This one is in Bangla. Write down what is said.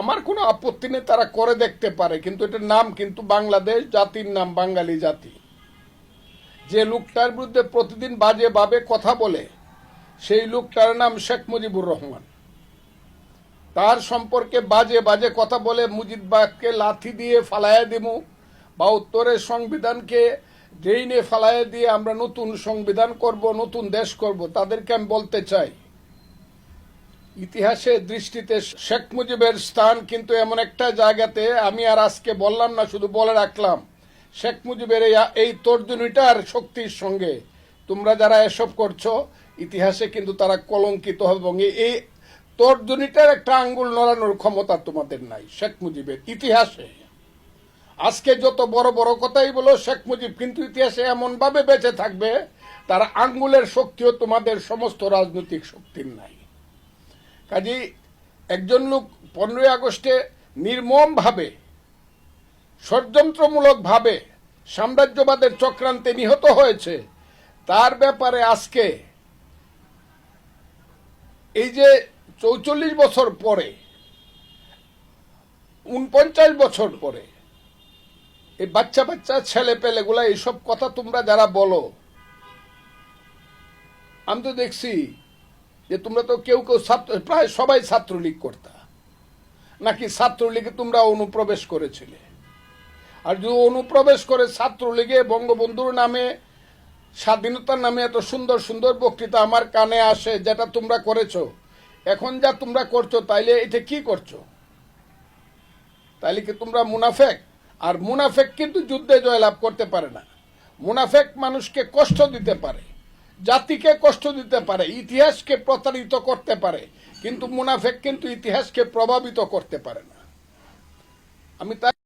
আমার কোনো আপত্তি নেই, তারা করে দেখতে পারে, কিন্তু এটার নাম কিন্তু বাংলাদেশ, জাতির নাম বাঙালি জাতি। যে লোকটার বিরুদ্ধে প্রতিদিন বাজে ভাবে কথা বলে সেই লোকটার নাম শেখ মুজিবুর রহমান। তার সম্পর্কে বাজে বাজে কথা বলে মুজিববাদকে লাথি দিয়ে ফালাইয়া দিমু বা উত্তরের সংবিধানকে ড্রেইনে ফালাইয়া দিয়ে আমরা নতুন সংবিধান করব, নতুন দেশ করব, তাদেরকে আমি বলতে চাই ইতিহাসের দৃষ্টিতে শেখ মুজিবের স্থান কিন্তু এমন একটা জায়গাতে, আমি আর আজকে বললাম না, শুধু বলে রাখলাম, শেখ মুজিবের এই তর্জনীটার শক্তির সঙ্গে তোমরা যারা এসব করছো ইতিহাসে কিন্তু তারা কলঙ্কিত হবে, এবং এই তর্জনীটার একটা আঙ্গুল নড়ানোর ক্ষমতা তোমাদের নাই শেখ মুজিবের ইতিহাসে। আজকে যত বড় বড় কথাই বলো, শেখ মুজিব কিন্তু ইতিহাসে এমন ভাবে বেঁচে থাকবে তার আঙ্গুলের শক্তিও তোমাদের সমস্ত রাজনৈতিক শক্তির নাই। কাজেই একজন লোক 15ই আগস্টে নির্মম ভাবে, ষড়যন্ত্রমূলক ভাবে সাম্রাজ্যবাদের চক্রান্তে নিহত হয়েছে, তার ব্যাপারে আজকে এই যে 44 বছর পরে, 49 বছর পরে এই বাচ্চা বাচ্চা ছেলে পেলেগুলা এইসব কথা তোমরা যারা বলো, আমি তো দেখছি যে তোমরা তো কেউ কেউ প্রায় সবাই ছাত্রলীগ করতা, নাকি ছাত্রলীগে তোমরা অনুপ্রবেশ করেছিলে। আর যদি অনুপ্রবেশ করে ছাত্রলীগে বঙ্গবন্ধুর নামে, স্বাধীনতার নামে এত সুন্দর সুন্দর বক্তৃতা আমার কানে আসে, যেটা তোমরা করেছো, এখন যা তোমরা করছো, তাইলে এটা কি করছো? তাইলে কি তোমরা মুনাফেক? আর মুনাফেক কিন্তু যুদ্ধে জয়লাভ করতে পারে না। মুনাফেক মানুষকে কষ্ট দিতে পারে, জাতিকে কষ্ট দিতে পারে, ইতিহাসকে প্রতারিত করতে পারে, কিন্তু মুনাফেক কিন্তু ইতিহাসকে প্রভাবিত করতে পারে না। আমি তাই